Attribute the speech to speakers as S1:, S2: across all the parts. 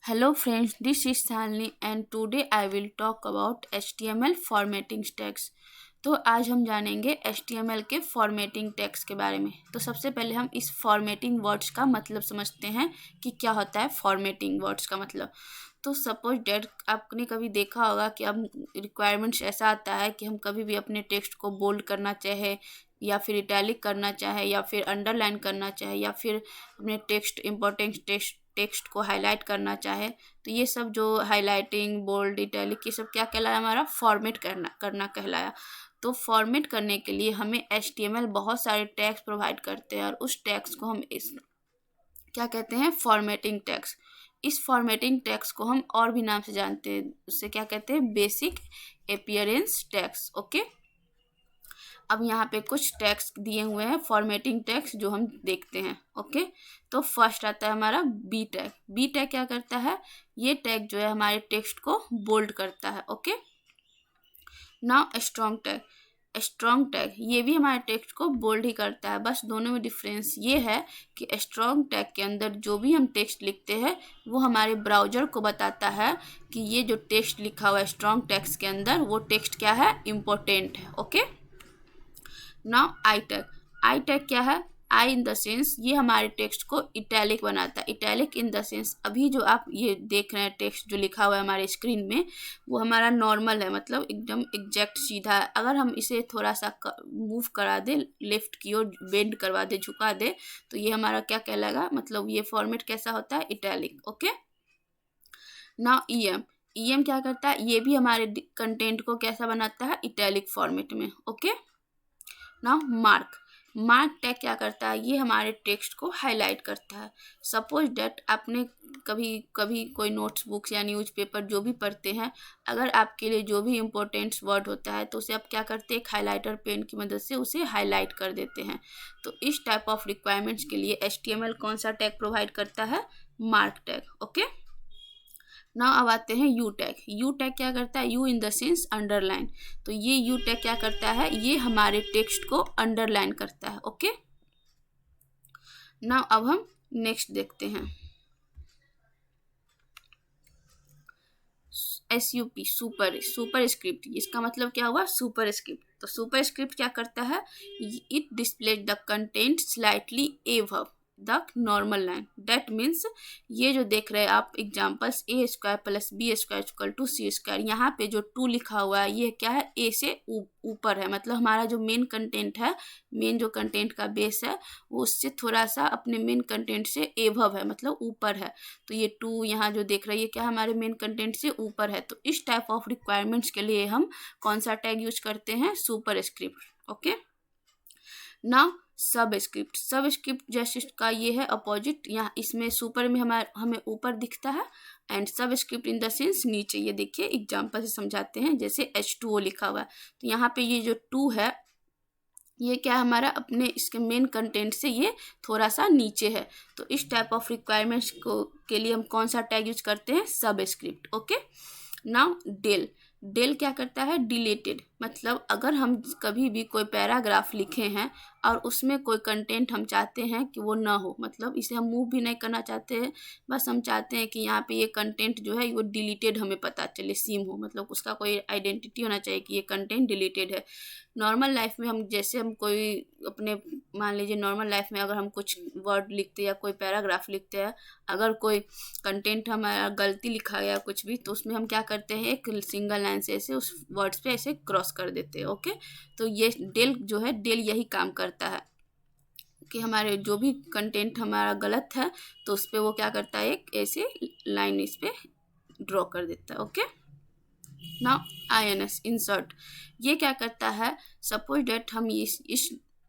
S1: Hello friends, this is Shalini and today I will talk about HTML formatting tags। तो आज हम जानेंगे HTML के फॉर्मेटिंग टैग्स के बारे में। तो सबसे पहले हम इस फॉर्मेटिंग वर्ड्स का मतलब समझते हैं कि क्या होता है फॉर्मेटिंग वर्ड्स का मतलब। तो सपोज डेट आपने कभी देखा होगा कि अब रिक्वायरमेंट्स ऐसा आता है कि हम कभी भी अपने टेक्स्ट को बोल्ड करना चाहे या फिर इटैलिक करना चाहे या फिर अंडरलाइन करना चाहे या फिर अपने टेक्स्ट को हाईलाइट करना चाहे, तो ये सब जो हाईलाइटिंग बोल्ड इटैलिक ये सब क्या कहलाया, हमारा फॉर्मेट करना कहलाया। तो फॉर्मेट करने के लिए हमें HTML बहुत सारे टैग्स प्रोवाइड करते हैं और उस टैग्स को हम इस क्या कहते हैं फॉर्मेटिंग टैग्स। इस फॉर्मेटिंग टैग्स को हम और भी नाम से जानते हैं, उससे क्या कहते हैं बेसिक अपीयरेंस टैग्स। ओके, अब यहाँ पे कुछ टैग्स दिए हुए हैं फॉर्मेटिंग टैग्स जो हम देखते हैं। ओके, तो फर्स्ट आता है हमारा बी टैग। बी टैग क्या करता है, ये टैग जो है हमारे टेक्स्ट को बोल्ड करता है। Okay, now strong tag. Strong tag ये भी हमारे टेक्स्ट को बोल्ड ही करता है, बस दोनों में डिफरेंस ये है कि स्ट्रॉन्ग टैग के अंदर जो भी हम टेक्स्ट लिखते हैं वो हमारे ब्राउजर को बताता है कि ये जो टेक्स्ट लिखा हुआ है स्ट्रॉन्ग टैग्स के अंदर वो टेक्स्ट क्या है, इम्पोर्टेंट है। Okay, now I tag. I tag क्या है, आई इन द सेंस ये हमारे टेक्स्ट को इटैलिक बनाता है। इटैलिक इन द सेंस अभी जो आप ये देख रहे हैं टेक्स्ट जो लिखा हुआ है हमारे स्क्रीन में वो हमारा नॉर्मल है, मतलब एकदम एग्जैक्ट सीधा है। अगर हम इसे थोड़ा सा मूव करा दे लेफ्ट की ओर, बेंड करवा दे, झुका दे, तो ये हमारा क्या कहलाएगा, मतलब ये फॉर्मेट कैसा होता है, italic. Okay, now EM. EM क्या करता है, ये भी हमारे कंटेंट को कैसा बनाता है, इटैलिक फॉर्मेट में। Okay, now mark. Mark tag क्या करता है, ये हमारे टेक्स्ट को हाईलाइट करता है। सपोज डेट आपने कभी कभी कोई नोट्स बुक्स या न्यूज़पेपर जो भी पढ़ते हैं, अगर आपके लिए जो भी इम्पोर्टेंट वर्ड होता है तो उसे आप क्या करते हैं, एक हाइलाइटर पेन की मदद से उसे हाईलाइट कर देते हैं। तो इस टाइप ऑफ रिक्वायरमेंट्स के लिए HTML कौन सा टैग प्रोवाइड करता है, मार्क टैग। ओके, नाउ अब आते हैं यू टैग। यू टैग क्या करता है, you in the sense underline. तो ये यू टैग क्या करता है, ये हमारे टेक्स्ट को अंडरलाइन करता है। ओके, नाउ अब हम नेक्स्ट देखते हैं SUP, सुपर स्क्रिप्ट। इसका मतलब क्या हुआ, सुपर स्क्रिप्ट। तो सुपर स्क्रिप्ट क्या करता है, it displays the content slightly above the normal line. That means ये जो देख रहे हैं आप examples, A square plus B square equal to C square, यहाँ पे जो 2 लिखा हुआ है ये क्या है, ए से ऊपर है। मतलब हमारा जो मेन कंटेंट है, मेन जो कंटेंट का बेस है वो उससे थोड़ा सा अपने मेन कंटेंट से एबव है, मतलब ऊपर है। तो ये 2 यहाँ जो देख रही है क्या हमारे मेन कंटेंट से ऊपर है। तो इस टाइप ऑफ रिक्वायरमेंट्स के लिए हम कौन सा टैग यूज करते हैं, सुपर स्क्रिप्ट। ओके, नाउ सब स्क्रिप्ट। सब स्क्रिप्ट जैसे का ये है अपोजिट, यहाँ इसमें सुपर में हमें ऊपर दिखता है एंड सब स्क्रिप्ट इन द सेंस नीचे। ये देखिए एग्जाम्पल से समझाते हैं, जैसे H2O लिखा हुआ है तो यहाँ पे ये जो 2 है ये क्या है, हमारा अपने इसके मेन कंटेंट से ये थोड़ा सा नीचे है। तो इस टाइप ऑफ रिक्वायरमेंट्स को के लिए हम कौन सा टैग यूज करते हैं, subscript. Okay, now del. Del क्या करता है, डिलीटेड। मतलब अगर हम कभी भी कोई पैराग्राफ लिखे हैं और उसमें कोई कंटेंट हम चाहते हैं कि वो ना हो, मतलब इसे हम मूव भी नहीं करना चाहते हैं, बस हम चाहते हैं कि यहाँ पे ये कंटेंट जो है वो डिलीटेड हमें पता चले, सीम हो, मतलब उसका कोई आइडेंटिटी होना चाहिए कि ये कंटेंट डिलीटेड है। नॉर्मल लाइफ में हम जैसे हम कोई अपने, मान लीजिए नॉर्मल लाइफ में अगर हम कुछ वर्ड लिखते हैं या कोई पैराग्राफ लिखते हैं, अगर कोई कंटेंट हमारा गलती लिखा गया कुछ भी, तो उसमें हम क्या करते हैं, एक सिंगल लाइन से ऐसे उस वर्ड्स पे ऐसे क्रॉस कर देते हैं। ओके, तो ये डेल जो है, डेल यही काम करता है कि हमारे जो भी कंटेंट हमारा गलत है तो उस पर वो क्या करता है, एक ऐसे लाइन इस पे ड्रॉ कर देता है। Okay, now INS insert. ये क्या करता है, सपोज डेट हम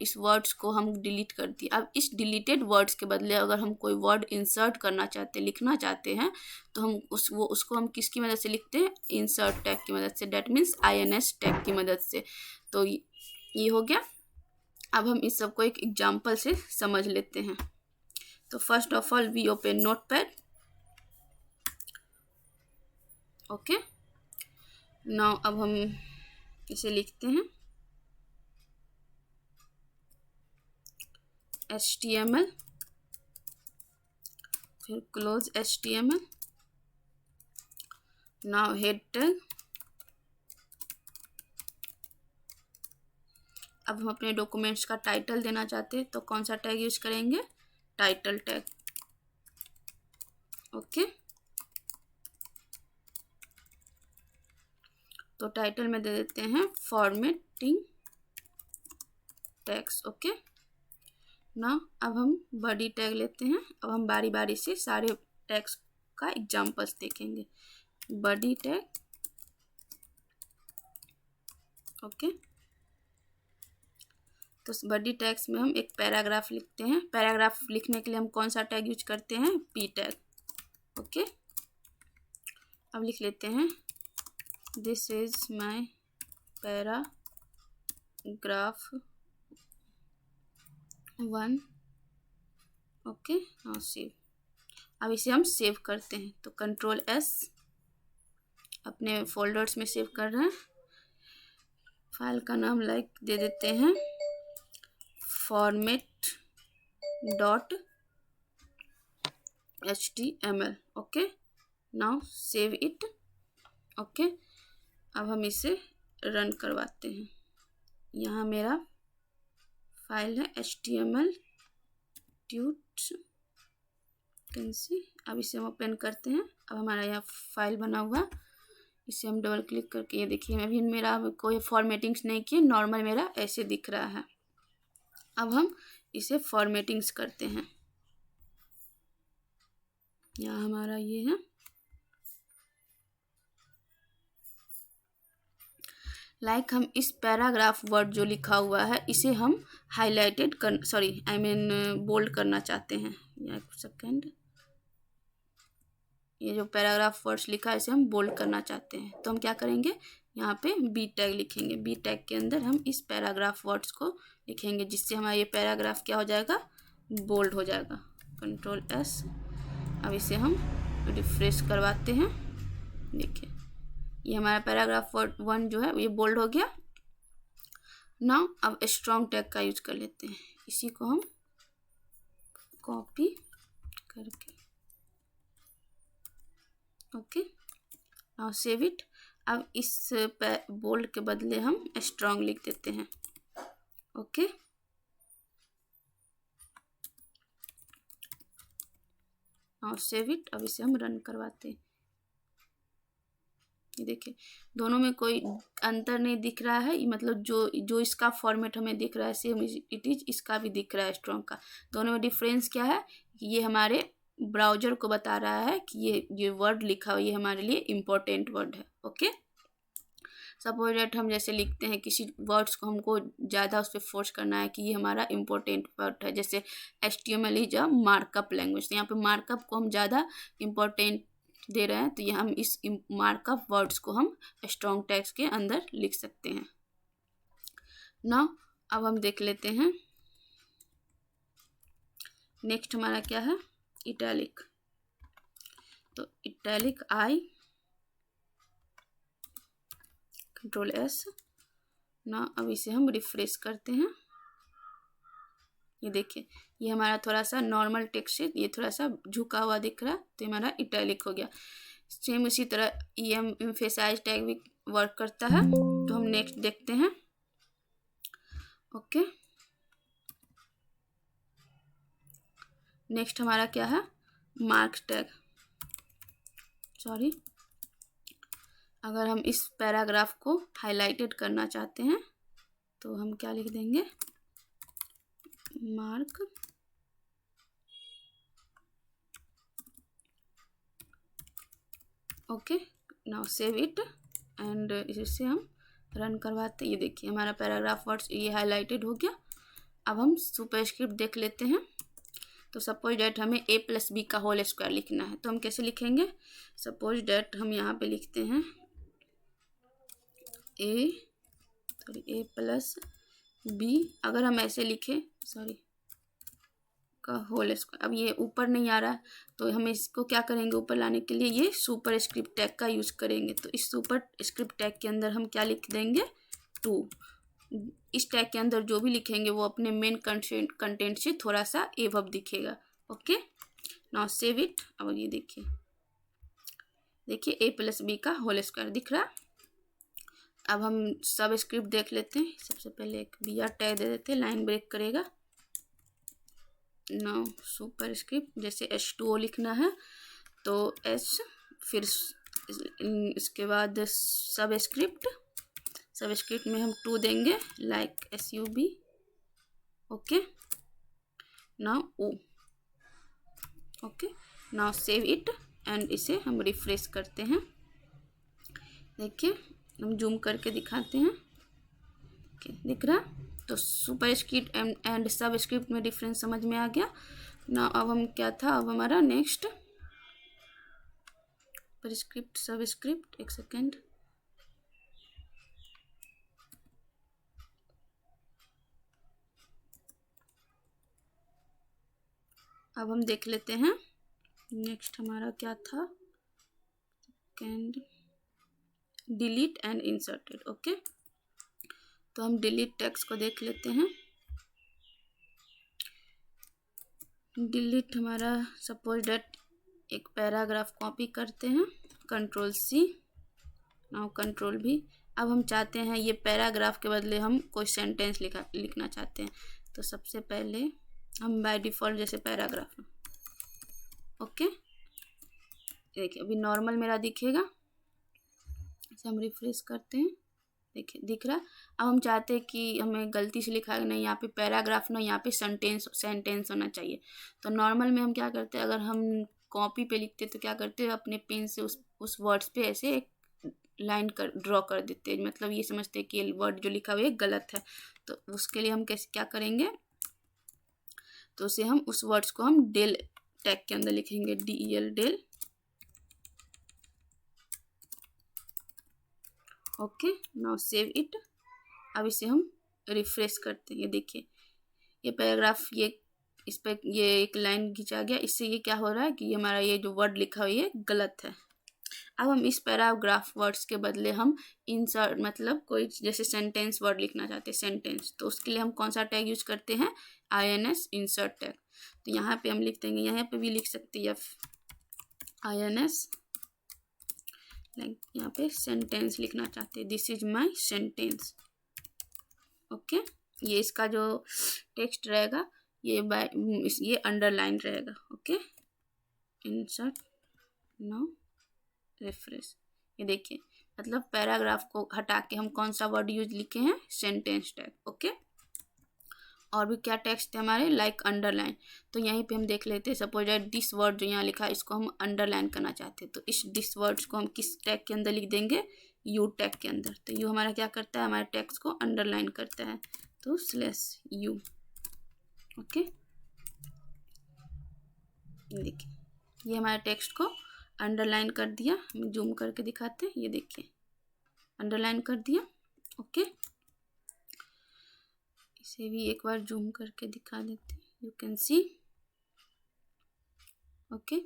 S1: इस वर्ड्स को हम डिलीट कर दिए। अब इस डिलीटेड वर्ड्स के बदले अगर हम कोई वर्ड इंसर्ट करना चाहते हैं, लिखना चाहते हैं, तो हम उसको हम किसकी मदद से लिखते हैं, इंसर्ट टैग की मदद से। डेट मीन्स INS टैग की मदद से। तो ये हो गया। अब हम इस सब को एक एग्जाम्पल से समझ लेते हैं। तो first of all we open notepad. Okay, now अब हम इसे लिखते हैं HTML, फिर close HTML, now head tag. अब हम अपने डॉक्यूमेंट्स का टाइटल देना चाहते हैं तो कौन सा टैग यूज करेंगे, टाइटल टैग। ओके, तो टाइटल में दे देते हैं फॉर्मेटिंग टैग्स। ओके, ना अब हम बॉडी टैग लेते हैं। अब हम बारी बारी से सारे टैग्स का एग्जांपल्स देखेंगे। बॉडी टैग, ओके, तो बॉडी टैग्स में हम एक पैराग्राफ लिखते हैं। पैराग्राफ लिखने के लिए हम कौन सा टैग यूज करते हैं, पी टैग। ओके, अब लिख लेते हैं this is my paragraph 1। Okay, now save. अब इसे हम सेव करते हैं तो Ctrl+S, अपने फोल्डर्स में सेव कर रहे हैं। फाइल का नाम दे देते हैं format.html। Okay, now save it. Okay, अब हम इसे रन करवाते हैं। यहाँ मेरा फाइल है HTML ट्यूट कैंसी। अब इसे हम ओपन करते हैं। अब हमारा यहाँ फाइल बना हुआ, इसे हम डबल क्लिक करके, ये देखिए अभी मेरा कोई फॉर्मेटिंग्स नहीं किए, नॉर्मल मेरा ऐसे दिख रहा है। अब हम इसे फॉर्मेटिंग्स करते हैं। यहाँ हमारा ये है, हम इस पैराग्राफ वर्ड जो लिखा हुआ है इसे हम हाईलाइटेड बोल्ड करना चाहते हैं। या एक सेकेंड, ये जो पैराग्राफ वर्ड्स लिखा है इसे हम बोल्ड करना चाहते हैं तो हम क्या करेंगे, यहाँ पे बी टैग लिखेंगे। बी टैग के अंदर हम इस पैराग्राफ वर्ड्स को लिखेंगे जिससे हमारा ये पैराग्राफ क्या हो जाएगा, बोल्ड हो जाएगा। Ctrl+S। अब इसे हम रिफ्रेश करवाते हैं। देखिए ये हमारा पैराग्राफ 1 जो है ये बोल्ड हो गया। नाउ अब स्ट्रॉन्ग टैग का यूज कर लेते हैं। इसी को हम कॉपी करके, ओके, नाउ सेव इट। अब इस बोल्ड के बदले हम स्ट्रॉन्ग लिख देते हैं। Okay, now save it. अब इसे हम रन करवाते हैं। ये देखिए दोनों में कोई अंतर नहीं दिख रहा है, मतलब जो इसका फॉर्मेट हमें दिख रहा है सेम इट इज इसका भी दिख रहा है स्ट्रॉन्ग का। दोनों में डिफरेंस क्या है, ये हमारे ब्राउजर को बता रहा है कि ये वर्ड लिखा हुआ ये हमारे लिए इम्पोर्टेंट वर्ड है। ओके, सपोज दैट हम जैसे लिखते हैं किसी वर्ड्स को हमको ज़्यादा उस पर फोर्स करना है कि ये हमारा इम्पोर्टेंट वर्ड है, जैसे HTML is a markup language, तो यहाँ पे मार्कअप को हम ज़्यादा इम्पोर्टेंट दे रहे हैं तो ये हम इस मार्कअप वर्ड्स को हम स्ट्रॉन्ग टैग्स के अंदर लिख सकते हैं ना। अब हम देख लेते हैं नेक्स्ट हमारा क्या है, इटैलिक। तो इटैलिक आई, Ctrl+S ना। अब इसे हम रिफ्रेश करते हैं। ये देखिए ये हमारा थोड़ा सा नॉर्मल टेक्स्ट है, ये थोड़ा सा झुका हुआ दिख रहा है तो हमारा इटैलिक हो गया। सेम उसी तरह एम्फेसाइज टैग भी वर्क करता है। तो हम नेक्स्ट देखते हैं। ओके, नेक्स्ट हमारा क्या है, मार्क्स टैग। सॉरी, अगर हम इस पैराग्राफ को हाईलाइटेड करना चाहते हैं तो हम क्या लिख देंगे, mark. Okay, now save it and इसे हम रन करवाते हैं। ये देखिए हमारा पैराग्राफ वर्ड्स ये हाईलाइटेड हो गया। अब हम सुपरस्क्रिप्ट देख लेते हैं। तो सपोज डैट हमें a+b का होल स्क्वायर लिखना है तो हम कैसे लिखेंगे, सपोज डैट हम यहाँ पे लिखते हैं a+b। अगर हम ऐसे लिखें का होल स्क्वायर, अब ये ऊपर नहीं आ रहा तो हम इसको क्या करेंगे, ऊपर लाने के लिए ये सुपर स्क्रिप्ट टैग का यूज करेंगे। तो इस सुपर स्क्रिप्ट टैग के अंदर हम क्या लिख देंगे, 2। इस टैग के अंदर जो भी लिखेंगे वो अपने मेन कंटेंट से थोड़ा सा एबव दिखेगा। Okay, now save it. अब ये देखिए देखिए a+b का होल स्क्वायर दिख रहा। अब हम सब स्क्रिप्ट देख लेते हैं। सबसे पहले एक br टैग दे देते हैं, लाइन ब्रेक करेगा। नाउ सुपर स्क्रिप्ट, जैसे H2O लिखना है तो H, फिर इसके बाद सब स्क्रिप्ट में हम 2 देंगे, like SUB। Okay, now O। Okay, now save it and इसे हम रिफ्रेश करते हैं। देखिए हम जूम करके दिखाते हैं। ओके, दिख रहा। तो सुपर स्क्रिप्ट एंड सब स्क्रिप्ट में डिफरेंस समझ में आ गया ना। अब हम क्या था, अब हमारा नेक्स्ट पर स्क्रिप्ट सब स्क्रिप्ट, एक सेकेंड। अब हम देख लेते हैं नेक्स्ट हमारा क्या था, डिलीट एंड इंसर्टेड। ओके, तो हम डिलीट टेक्स्ट को देख लेते हैं। डिलीट हमारा सपोज डेट एक पैराग्राफ कॉपी करते हैं, Ctrl+C, नाउ Ctrl+V। अब हम चाहते हैं ये पैराग्राफ के बदले हम कोई सेंटेंस लिखना चाहते हैं। तो सबसे पहले हम बाय डिफ़ॉल्ट जैसे पैराग्राफ, ओके, देखिए अभी नॉर्मल मेरा दिखेगा। इसे हम रिफ्रेश करते हैं, देखिए दिख रहा। अब हम चाहते हैं कि हमें गलती से लिखा है नहीं, यहाँ पे पैराग्राफ ना, यहाँ पे सेंटेंस होना चाहिए। तो नॉर्मल में हम क्या करते हैं, अगर हम कॉपी पे लिखते तो क्या करते हैं, अपने पेन से उस वर्ड्स पे ऐसे एक लाइन ड्रॉ कर देते हैं, मतलब ये समझते हैं कि ये वर्ड जो लिखा हुआ है गलत है। तो उसके लिए हम कैसे क्या करेंगे, तो उसे हम उस वर्ड्स को हम डेल टैग के अंदर लिखेंगे, DEL del. Okay, now save it. अब इसे हम रिफ्रेश करते हैं। ये देखिए ये पैराग्राफ, ये इस पर ये एक लाइन खींचा गया, इससे ये क्या हो रहा है कि हमारा ये जो वर्ड लिखा हुआ है ये गलत है। अब हम इस पैराग्राफ वर्ड्स के बदले हम इंसर्ट, मतलब कोई जैसे सेंटेंस वर्ड लिखना चाहते हैं, सेंटेंस, तो उसके लिए हम कौन सा टैग यूज करते हैं, INS इंसर्ट टैग। तो यहाँ पे हम लिख देंगे, यहाँ पे भी लिख सकते हैं INS, लाइक यहाँ पे सेंटेंस लिखना चाहते हैं, this is my sentence. Okay, ये इसका जो टेक्स्ट रहेगा ये अंडरलाइन रहेगा। Okay, insert, no, refresh. ये देखिए मतलब पैराग्राफ को हटा के हम कौन सा वर्ड यूज लिखे हैं, सेंटेंस टैग। ओके, और भी क्या टेक्स्ट है हमारे, लाइक अंडरलाइन। तो यहीं पे हम देख लेते हैं, सपोज दिस वर्ड जो यहाँ लिखा है इसको हम अंडरलाइन करना चाहते हैं, तो इस दिस वर्ड्स को हम किस टैग के अंदर लिख देंगे, U टैग के अंदर। तो U हमारा क्या करता है, हमारे टेक्स्ट को अंडरलाइन करता है, तो /U। ओके, देखिए ये हमारे टेक्स्ट को अंडरलाइन कर दिया। हम जूम करके दिखाते हैं, ये देखिए अंडरलाइन कर दिया। ओके, इसे भी एक बार जूम करके दिखा देते हैं, यू कैन सी। ओके,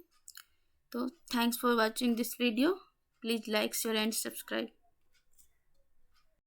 S1: तो thanks for watching this video, please like share and subscribe.